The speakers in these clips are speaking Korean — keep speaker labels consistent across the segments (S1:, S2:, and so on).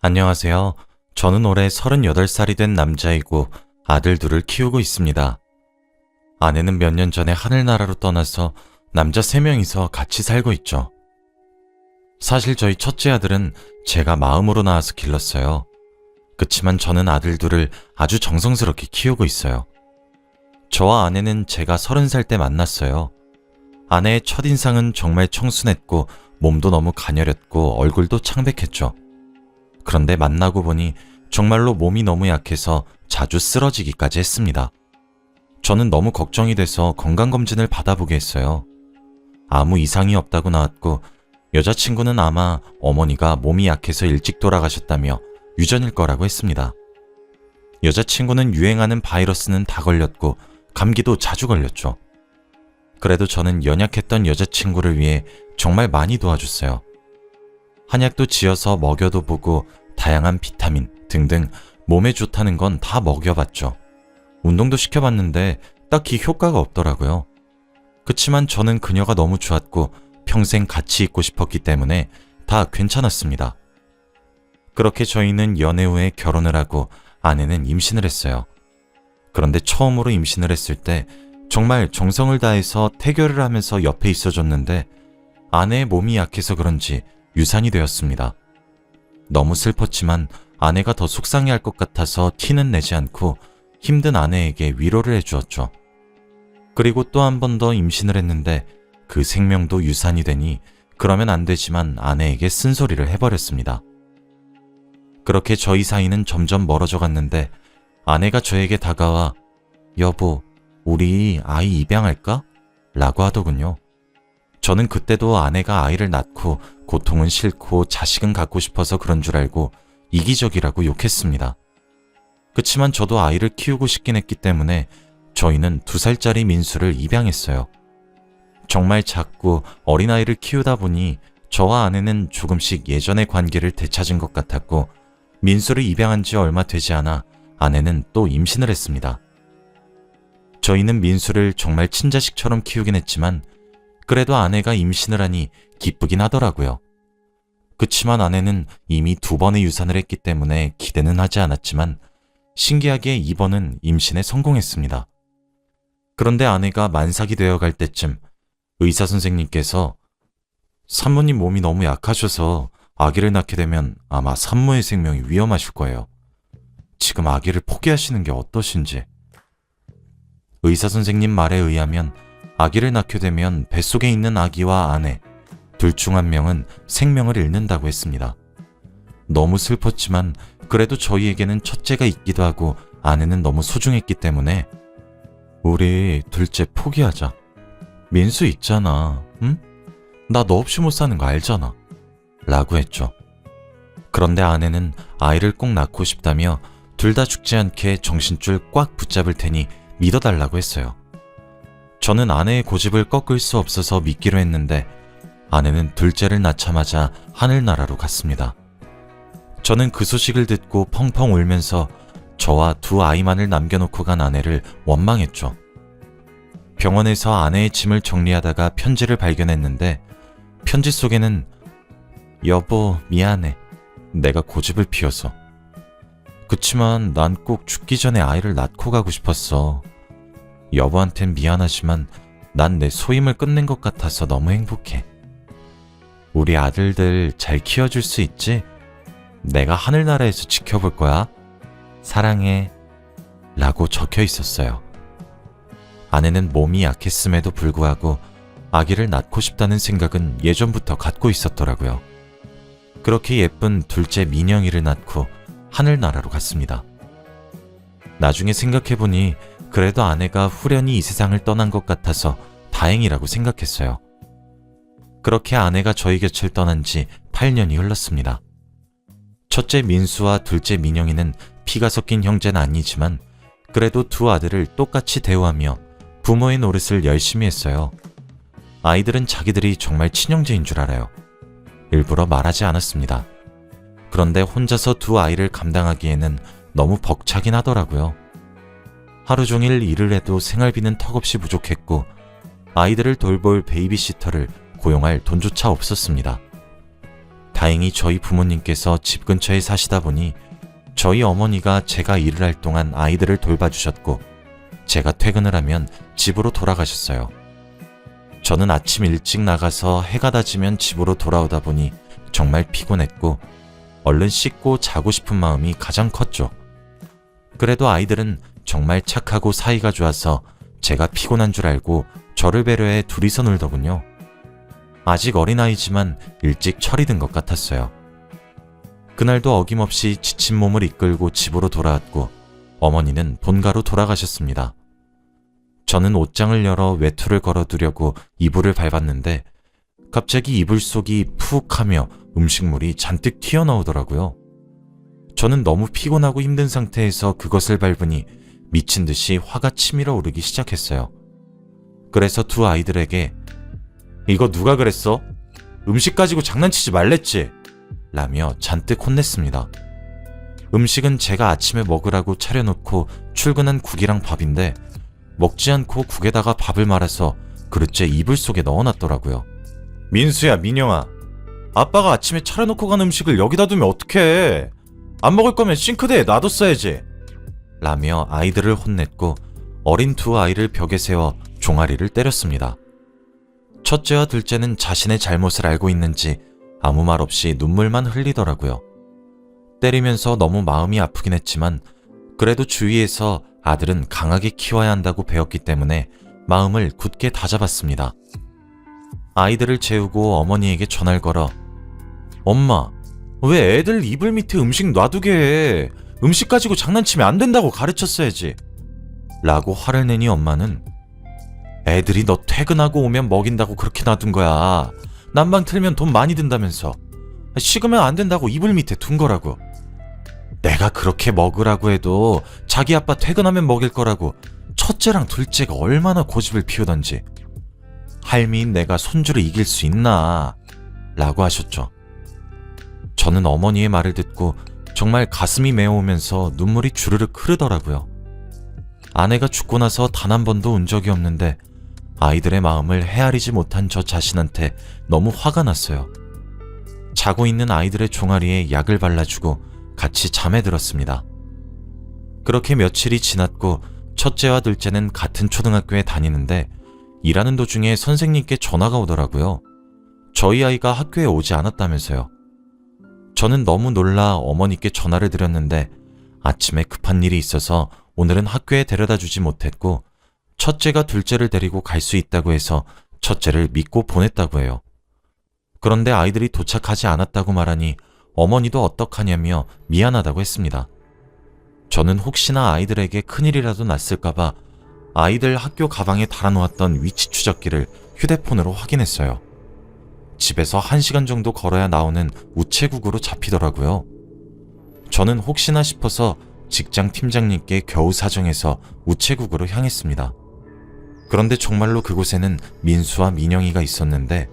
S1: 안녕하세요. 저는 올해 38살이 된 남자이고 아들 둘을 키우고 있습니다. 아내는 몇 년 전에 하늘나라로 떠나서 남자 3명이서 같이 살고 있죠. 사실 저희 첫째 아들은 제가 마음으로 낳아서 길렀어요. 그치만 저는 아들 둘을 아주 정성스럽게 키우고 있어요. 저와 아내는 제가 30살 때 만났어요. 아내의 첫인상은 정말 청순했고 몸도 너무 가녀렸고 얼굴도 창백했죠. 그런데 만나고 보니 정말로 몸이 너무 약해서 자주 쓰러지기까지 했습니다. 저는 너무 걱정이 돼서 건강검진을 받아보게 했어요. 아무 이상이 없다고 나왔고 여자친구는 아마 어머니가 몸이 약해서 일찍 돌아가셨다며 유전일 거라고 했습니다. 여자친구는 유행하는 바이러스는 다 걸렸고 감기도 자주 걸렸죠. 그래도 저는 연약했던 여자친구를 위해 정말 많이 도와줬어요. 한약도 지어서 먹여도 보고 다양한 비타민 등등 몸에 좋다는 건 다 먹여봤죠. 운동도 시켜봤는데 딱히 효과가 없더라고요. 그치만 저는 그녀가 너무 좋았고 평생 같이 있고 싶었기 때문에 다 괜찮았습니다. 그렇게 저희는 연애 후에 결혼을 하고 아내는 임신을 했어요. 그런데 처음으로 임신을 했을 때 정말 정성을 다해서 태교를 하면서 옆에 있어줬는데 아내의 몸이 약해서 그런지 유산이 되었습니다. 너무 슬펐지만 아내가 더 속상해할 것 같아서 티는 내지 않고 힘든 아내에게 위로를 해주었죠. 그리고 또 한 번 더 임신을 했는데 그 생명도 유산이 되니 그러면 안 되지만 아내에게 쓴소리를 해버렸습니다. 그렇게 저희 사이는 점점 멀어져 갔는데 아내가 저에게 다가와 여보, 우리 아이 입양할까? 라고 하더군요. 저는 그때도 아내가 아이를 낳고 고통은 싫고 자식은 갖고 싶어서 그런 줄 알고 이기적이라고 욕했습니다. 그치만 저도 아이를 키우고 싶긴 했기 때문에 저희는 2살짜리 민수를 입양했어요. 정말 작고 어린아이를 키우다 보니 저와 아내는 조금씩 예전의 관계를 되찾은 것 같았고 민수를 입양한 지 얼마 되지 않아 아내는 또 임신을 했습니다. 저희는 민수를 정말 친자식처럼 키우긴 했지만 그래도 아내가 임신을 하니 기쁘긴 하더라고요. 그치만 아내는 이미 2번의 유산을 했기 때문에 기대는 하지 않았지만 신기하게 이번은 임신에 성공했습니다. 그런데 아내가 만삭이 되어 갈 때쯤 의사 선생님께서 산모님 몸이 너무 약하셔서 아기를 낳게 되면 아마 산모의 생명이 위험하실 거예요. 지금 아기를 포기하시는 게 어떠신지. 의사 선생님 말에 의하면 아기를 낳게 되면 뱃속에 있는 아기와 아내 둘 중 한 명은 생명을 잃는다고 했습니다. 너무 슬펐지만 그래도 저희에게는 첫째가 있기도 하고 아내는 너무 소중했기 때문에 우리 둘째 포기하자. 민수 있잖아, 응? 나 너 없이 못 사는 거 알잖아. 라고 했죠. 그런데 아내는 아이를 꼭 낳고 싶다며 둘 다 죽지 않게 정신줄 꽉 붙잡을 테니 믿어달라고 했어요. 저는 아내의 고집을 꺾을 수 없어서 믿기로 했는데 아내는 둘째를 낳자마자 하늘나라로 갔습니다. 저는 그 소식을 듣고 펑펑 울면서 저와 2 아이만을 남겨놓고 간 아내를 원망했죠. 병원에서 아내의 짐을 정리하다가 편지를 발견했는데 편지 속에는 여보 미안해. 내가 고집을 피워서. 그치만 난 꼭 죽기 전에 아이를 낳고 가고 싶었어. 여보한텐 미안하지만 난 내 소임을 끝낸 것 같아서 너무 행복해. 우리 아들들 잘 키워줄 수 있지? 내가 하늘나라에서 지켜볼 거야. 사랑해. 라고 적혀 있었어요. 아내는 몸이 약했음에도 불구하고 아기를 낳고 싶다는 생각은 예전부터 갖고 있었더라고요. 그렇게 예쁜 둘째 민영이를 낳고 하늘나라로 갔습니다. 나중에 생각해보니 그래도 아내가 후련히 이 세상을 떠난 것 같아서 다행이라고 생각했어요. 그렇게 아내가 저희 곁을 떠난 지 8년이 흘렀습니다. 첫째 민수와 둘째 민영이는 피가 섞인 형제는 아니지만 그래도 2 아들을 똑같이 대우하며 부모의 노릇을 열심히 했어요. 아이들은 자기들이 정말 친형제인 줄 알아요. 일부러 말하지 않았습니다. 그런데 혼자서 2 아이를 감당하기에는 너무 벅차긴 하더라고요. 하루 종일 일을 해도 생활비는 턱없이 부족했고 아이들을 돌볼 베이비시터를 고용할 돈조차 없었습니다. 다행히 저희 부모님께서 집 근처에 사시다 보니 저희 어머니가 제가 일을 할 동안 아이들을 돌봐주셨고 제가 퇴근을 하면 집으로 돌아가셨어요. 저는 아침 일찍 나가서 해가 다지면 집으로 돌아오다 보니 정말 피곤했고 얼른 씻고 자고 싶은 마음이 가장 컸죠. 그래도 아이들은 정말 착하고 사이가 좋아서 제가 피곤한 줄 알고 저를 배려해 둘이서 놀더군요. 아직 어린아이지만 일찍 철이 든 것 같았어요. 그날도 어김없이 지친 몸을 이끌고 집으로 돌아왔고 어머니는 본가로 돌아가셨습니다. 저는 옷장을 열어 외투를 걸어두려고 이불을 밟았는데 갑자기 이불 속이 푹 하며 음식물이 잔뜩 튀어나오더라고요. 저는 너무 피곤하고 힘든 상태에서 그것을 밟으니 미친 듯이 화가 치밀어 오르기 시작했어요. 그래서 두 아이들에게 이거 누가 그랬어? 음식 가지고 장난치지 말랬지? 라며 잔뜩 혼냈습니다. 음식은 제가 아침에 먹으라고 차려놓고 출근한 국이랑 밥인데 먹지 않고 국에다가 밥을 말아서 그릇째 이불 속에 넣어놨더라고요. 민수야, 민영아. 아빠가 아침에 차려놓고 간 음식을 여기다 두면 어떡해? 안 먹을 거면 싱크대에 놔뒀어야지. 라며 아이들을 혼냈고 어린 두 아이를 벽에 세워 종아리를 때렸습니다. 첫째와 둘째는 자신의 잘못을 알고 있는지 아무 말 없이 눈물만 흘리더라고요. 때리면서 너무 마음이 아프긴 했지만 그래도 주위에서 아들은 강하게 키워야 한다고 배웠기 때문에 마음을 굳게 다잡았습니다. 아이들을 재우고 어머니에게 전화를 걸어 엄마, 왜 애들 이불 밑에 음식 놔두게 해? 음식 가지고 장난치면 안 된다고 가르쳤어야지. 라고 화를 내니 엄마는 애들이 너 퇴근하고 오면 먹인다고 그렇게 놔둔 거야. 난방 틀면 돈 많이 든다면서. 식으면 안 된다고 이불 밑에 둔 거라고. 내가 그렇게 먹으라고 해도 자기 아빠 퇴근하면 먹일 거라고 첫째랑 둘째가 얼마나 고집을 피우던지. 할미인 내가 손주를 이길 수 있나? 라고 하셨죠. 저는 어머니의 말을 듣고 정말 가슴이 메어오면서 눈물이 주르륵 흐르더라고요. 아내가 죽고 나서 단 한 번도 운 적이 없는데 아이들의 마음을 헤아리지 못한 저 자신한테 너무 화가 났어요. 자고 있는 아이들의 종아리에 약을 발라주고 같이 잠에 들었습니다. 그렇게 며칠이 지났고 첫째와 둘째는 같은 초등학교에 다니는데 일하는 도중에 선생님께 전화가 오더라고요. 저희 아이가 학교에 오지 않았다면서요. 저는 너무 놀라 어머니께 전화를 드렸는데 아침에 급한 일이 있어서 오늘은 학교에 데려다 주지 못했고 첫째가 둘째를 데리고 갈 수 있다고 해서 첫째를 믿고 보냈다고 해요. 그런데 아이들이 도착하지 않았다고 말하니 어머니도 어떡하냐며 미안하다고 했습니다. 저는 혹시나 아이들에게 큰일이라도 났을까봐 아이들 학교 가방에 달아놓았던 위치 추적기를 휴대폰으로 확인했어요. 집에서 1시간 정도 걸어야 나오는 우체국으로 잡히더라고요. 저는 혹시나 싶어서 직장 팀장님께 겨우 사정해서 우체국으로 향했습니다. 그런데 정말로 그곳에는 민수와 민영이가 있었는데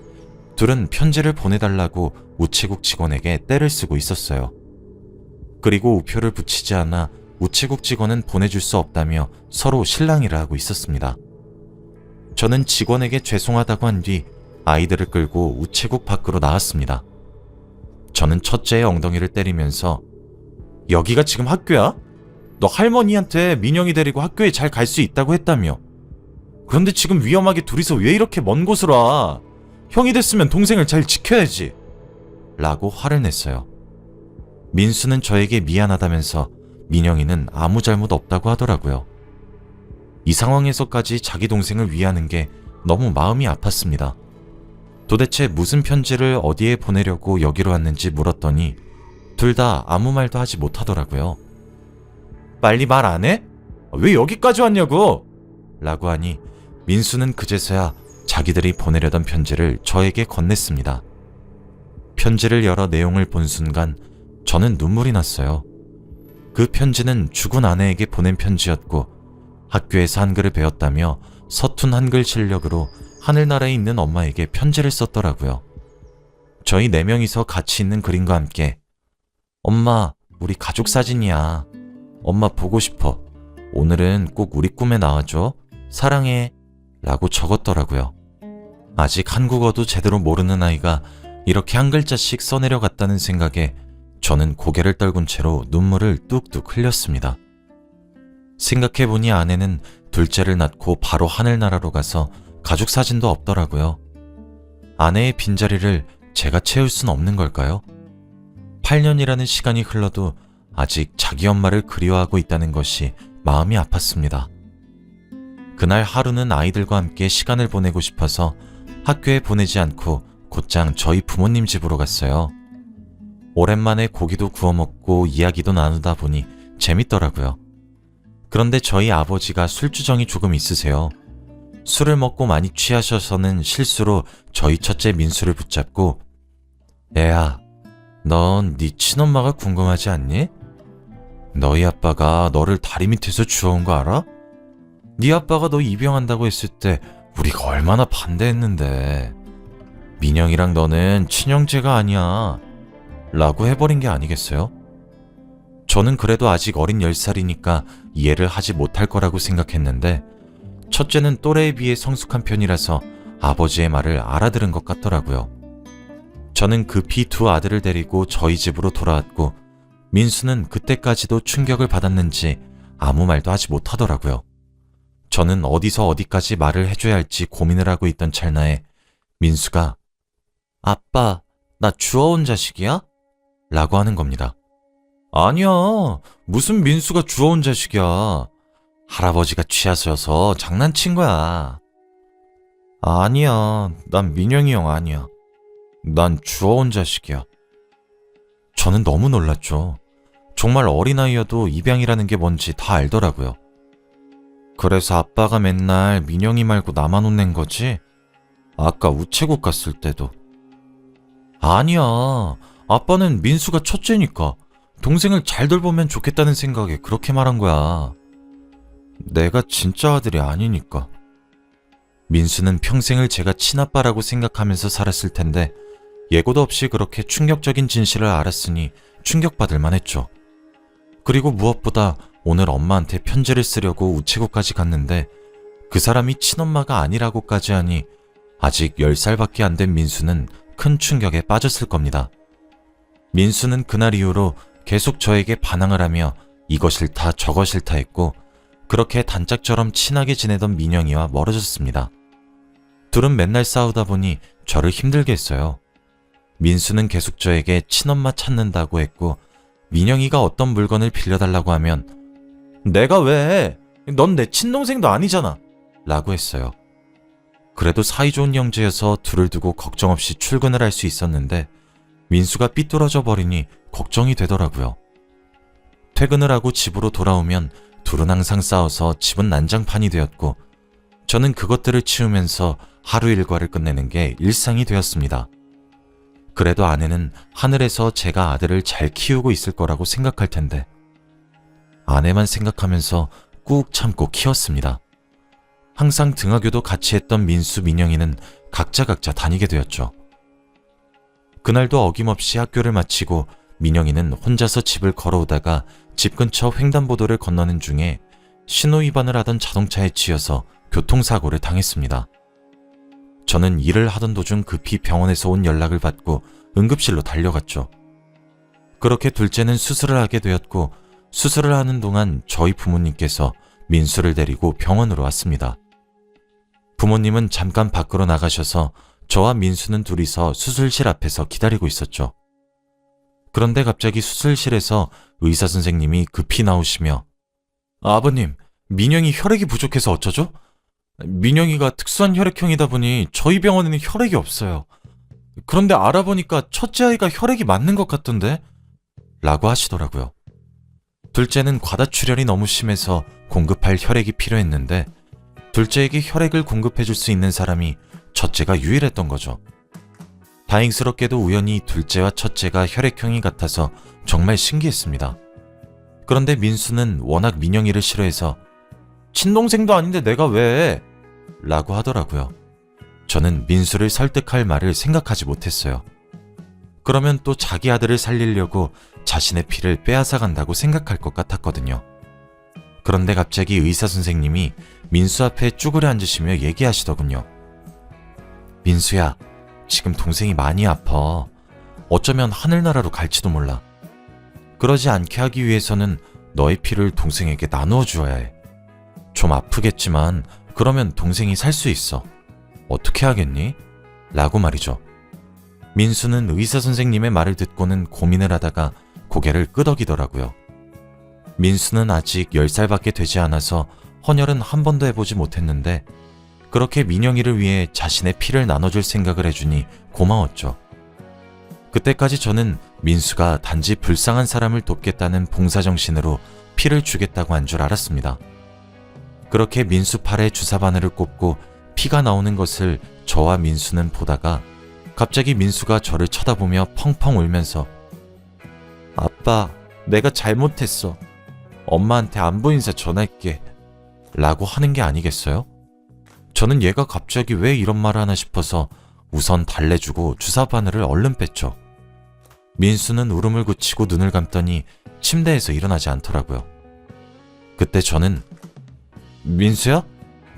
S1: 둘은 편지를 보내달라고 우체국 직원에게 떼를 쓰고 있었어요. 그리고 우표를 붙이지 않아 우체국 직원은 보내줄 수 없다며 서로 실랑이를 하고 있었습니다. 저는 직원에게 죄송하다고 한 뒤 아이들을 끌고 우체국 밖으로 나왔습니다. 저는 첫째의 엉덩이를 때리면서 여기가 지금 학교야? 너 할머니한테 민영이 데리고 학교에 잘 갈 수 있다고 했다며. 그런데 지금 위험하게 둘이서 왜 이렇게 먼 곳으로 와? 형이 됐으면 동생을 잘 지켜야지. 라고 화를 냈어요. 민수는 저에게 미안하다면서 민영이는 아무 잘못 없다고 하더라고요. 이 상황에서까지 자기 동생을 위하는 게 너무 마음이 아팠습니다. 도대체 무슨 편지를 어디에 보내려고 여기로 왔는지 물었더니 둘 다 아무 말도 하지 못하더라고요. 빨리 말 안 해? 왜 여기까지 왔냐고? 라고 하니 민수는 그제서야 자기들이 보내려던 편지를 저에게 건넸습니다. 편지를 열어 내용을 본 순간 저는 눈물이 났어요. 그 편지는 죽은 아내에게 보낸 편지였고 학교에서 한글을 배웠다며 서툰 한글 실력으로 하늘나라에 있는 엄마에게 편지를 썼더라고요. 저희 4명이서 같이 있는 그림과 함께 엄마, 우리 가족 사진이야. 엄마 보고 싶어. 오늘은 꼭 우리 꿈에 나와줘. 사랑해. 라고 적었더라고요. 아직 한국어도 제대로 모르는 아이가 이렇게 한 글자씩 써내려갔다는 생각에 저는 고개를 떨군 채로 눈물을 뚝뚝 흘렸습니다. 생각해보니 아내는 둘째를 낳고 바로 하늘나라로 가서 가족 사진도 없더라고요. 아내의 빈자리를 제가 채울 순 없는 걸까요? 8년이라는 시간이 흘러도 아직 자기 엄마를 그리워하고 있다는 것이 마음이 아팠습니다. 그날 하루는 아이들과 함께 시간을 보내고 싶어서 학교에 보내지 않고 곧장 저희 부모님 집으로 갔어요. 오랜만에 고기도 구워 먹고 이야기도 나누다 보니 재밌더라고요. 그런데 저희 아버지가 술주정이 조금 있으세요. 술을 먹고 많이 취하셔서는 실수로 저희 첫째 민수를 붙잡고 애야, 넌 네 친엄마가 궁금하지 않니? 너희 아빠가 너를 다리 밑에서 주워온 거 알아? 네 아빠가 너 입양한다고 했을 때 우리가 얼마나 반대했는데 민영이랑 너는 친형제가 아니야 라고 해버린 게 아니겠어요? 저는 그래도 아직 어린 10살이니까 이해를 하지 못할 거라고 생각했는데 첫째는 또래에 비해 성숙한 편이라서 아버지의 말을 알아들은 것 같더라고요. 저는 급히 두 아들을 데리고 저희 집으로 돌아왔고 민수는 그때까지도 충격을 받았는지 아무 말도 하지 못하더라고요. 저는 어디서 어디까지 말을 해줘야 할지 고민을 하고 있던 찰나에 민수가 아빠, 나 주워온 자식이야? 라고 하는 겁니다. 아니야, 무슨 민수가 주워온 자식이야. 할아버지가 취하셔서 장난친 거야. 아니야, 난 민영이 형 아니야. 난 주워온 자식이야. 저는 너무 놀랐죠. 정말 어린아이여도 입양이라는 게 뭔지 다 알더라고요. 그래서 아빠가 맨날 민영이 말고 나만 혼낸 거지? 아까 우체국 갔을 때도. 아니야, 아빠는 민수가 첫째니까 동생을 잘 돌보면 좋겠다는 생각에 그렇게 말한 거야. 내가 진짜 아들이 아니니까. 민수는 평생을 제가 친아빠라고 생각하면서 살았을 텐데 예고도 없이 그렇게 충격적인 진실을 알았으니 충격받을 만했죠. 그리고 무엇보다 오늘 엄마한테 편지를 쓰려고 우체국까지 갔는데 그 사람이 친엄마가 아니라고까지 하니 아직 10살밖에 안 된 민수는 큰 충격에 빠졌을 겁니다. 민수는 그날 이후로 계속 저에게 반항을 하며 이거 싫다 저거 싫다 했고 그렇게 단짝처럼 친하게 지내던 민영이와 멀어졌습니다. 둘은 맨날 싸우다 보니 저를 힘들게 했어요. 민수는 계속 저에게 친엄마 찾는다고 했고 민영이가 어떤 물건을 빌려달라고 하면 내가 왜 해? 넌 내 친동생도 아니잖아 라고 했어요. 그래도 사이좋은 형제여서 둘을 두고 걱정 없이 출근을 할 수 있었는데 민수가 삐뚤어져 버리니 걱정이 되더라고요. 퇴근을 하고 집으로 돌아오면 둘은 항상 싸워서 집은 난장판이 되었고 저는 그것들을 치우면서 하루 일과를 끝내는 게 일상이 되었습니다. 그래도 아내는 하늘에서 제가 아들을 잘 키우고 있을 거라고 생각할 텐데 아내만 생각하면서 꾹 참고 키웠습니다. 항상 등하교도 같이 했던 민수, 민영이는 각자 다니게 되었죠. 그날도 어김없이 학교를 마치고 민영이는 혼자서 집을 걸어오다가 집 근처 횡단보도를 건너는 중에 신호위반을 하던 자동차에 치여서 교통사고를 당했습니다. 저는 일을 하던 도중 급히 병원에서 온 연락을 받고 응급실로 달려갔죠. 그렇게 둘째는 수술을 하게 되었고 수술을 하는 동안 저희 부모님께서 민수를 데리고 병원으로 왔습니다. 부모님은 잠깐 밖으로 나가셔서 저와 민수는 둘이서 수술실 앞에서 기다리고 있었죠. 그런데 갑자기 수술실에서 의사 선생님이 급히 나오시며 아버님, 민영이 혈액이 부족해서 어쩌죠? 민영이가 특수한 혈액형이다 보니 저희 병원에는 혈액이 없어요. 그런데 알아보니까 첫째 아이가 혈액이 맞는 것 같던데? 라고 하시더라고요. 둘째는 과다출혈이 너무 심해서 공급할 혈액이 필요했는데 둘째에게 혈액을 공급해줄 수 있는 사람이 첫째가 유일했던 거죠. 다행스럽게도 우연히 둘째와 첫째가 혈액형이 같아서 정말 신기했습니다. 그런데 민수는 워낙 민영이를 싫어해서 친동생도 아닌데 내가 왜? 라고 하더라고요. 저는 민수를 설득할 말을 생각하지 못했어요. 그러면 또 자기 아들을 살리려고 자신의 피를 빼앗아 간다고 생각할 것 같았거든요. 그런데 갑자기 의사 선생님이 민수 앞에 쭈그려 앉으시며 얘기하시더군요. 민수야, 지금 동생이 많이 아파. 어쩌면 하늘나라로 갈지도 몰라. 그러지 않게 하기 위해서는 너의 피를 동생에게 나누어 주어야 해. 좀 아프겠지만 그러면 동생이 살 수 있어. 어떻게 하겠니? 라고 말이죠. 민수는 의사 선생님의 말을 듣고는 고민을 하다가 고개를 끄덕이더라고요. 민수는 아직 10살밖에 되지 않아서 헌혈은 한 번도 해보지 못했는데 그렇게 민영이를 위해 자신의 피를 나눠줄 생각을 해주니 고마웠죠. 그때까지 저는 민수가 단지 불쌍한 사람을 돕겠다는 봉사정신으로 피를 주겠다고 한 줄 알았습니다. 그렇게 민수 팔에 주사 바늘을 꼽고 피가 나오는 것을 저와 민수는 보다가 갑자기 민수가 저를 쳐다보며 펑펑 울면서 아빠, 내가 잘못했어. 엄마한테 안부 인사 전할게. 라고 하는 게 아니겠어요? 저는 얘가 갑자기 왜 이런 말을 하나 싶어서 우선 달래주고 주사 바늘을 얼른 뺐죠. 민수는 울음을 그치고 눈을 감더니 침대에서 일어나지 않더라고요. 그때 저는 민수야?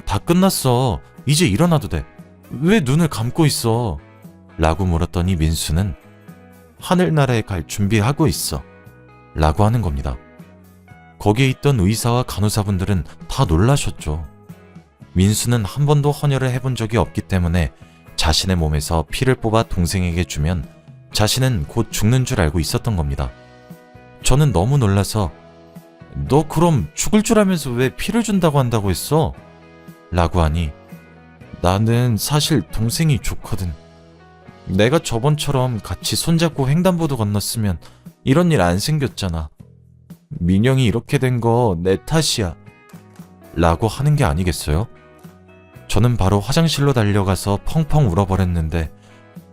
S1: 다 끝났어. 이제 일어나도 돼. 왜 눈을 감고 있어? 라고 물었더니 민수는 하늘나라에 갈 준비하고 있어. 라고 하는 겁니다. 거기에 있던 의사와 간호사분들은 다 놀라셨죠. 민수는 한 번도 헌혈을 해본 적이 없기 때문에 자신의 몸에서 피를 뽑아 동생에게 주면 자신은 곧 죽는 줄 알고 있었던 겁니다. 저는 너무 놀라서 너 그럼 죽을 줄 알면서 왜 피를 준다고 한다고 했어? 라고 하니 나는 사실 동생이 좋거든. 내가 저번처럼 같이 손잡고 횡단보도 건넜으면 이런 일 안 생겼잖아. 민영이 이렇게 된 거 내 탓이야. 라고 하는 게 아니겠어요? 저는 바로 화장실로 달려가서 펑펑 울어버렸는데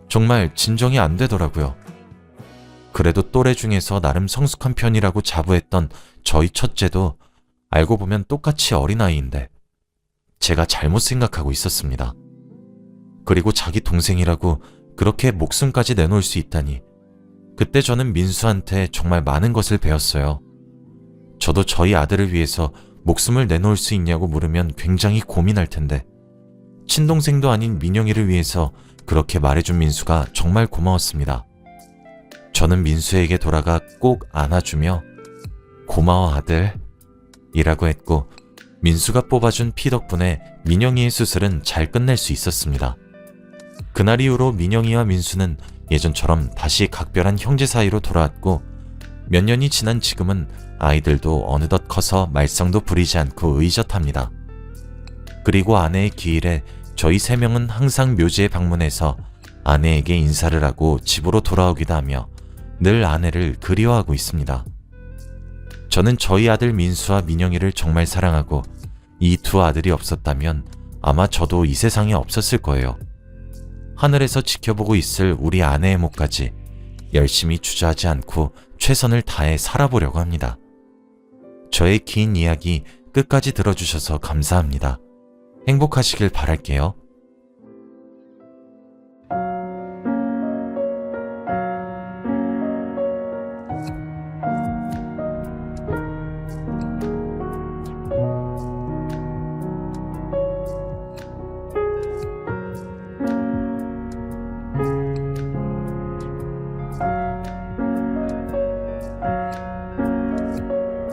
S1: 정말 진정이 안 되더라고요. 그래도 또래 중에서 나름 성숙한 편이라고 자부했던 저희 첫째도 알고 보면 똑같이 어린아이인데 제가 잘못 생각하고 있었습니다. 그리고 자기 동생이라고 그렇게 목숨까지 내놓을 수 있다니 그때 저는 민수한테 정말 많은 것을 배웠어요. 저도 저희 아들을 위해서 목숨을 내놓을 수 있냐고 물으면 굉장히 고민할 텐데 친동생도 아닌 민영이를 위해서 그렇게 말해준 민수가 정말 고마웠습니다. 저는 민수에게 돌아가 꼭 안아주며 고마워 아들 이라고 했고 민수가 뽑아준 피 덕분에 민영이의 수술은 잘 끝낼 수 있었습니다. 그날 이후로 민영이와 민수는 예전처럼 다시 각별한 형제 사이로 돌아왔고 몇 년이 지난 지금은 아이들도 어느덧 커서 말썽도 부리지 않고 의젓합니다. 그리고 아내의 기일에 저희 3명은 항상 묘지에 방문해서 아내에게 인사를 하고 집으로 돌아오기도 하며 늘 아내를 그리워하고 있습니다. 저는 저희 아들 민수와 민영이를 정말 사랑하고 이 두 아들이 없었다면 아마 저도 이 세상에 없었을 거예요. 하늘에서 지켜보고 있을 우리 아내의 몫까지 열심히 주저하지 않고 최선을 다해 살아보려고 합니다. 저의 긴 이야기 끝까지 들어주셔서 감사합니다. 행복하시길 바랄게요.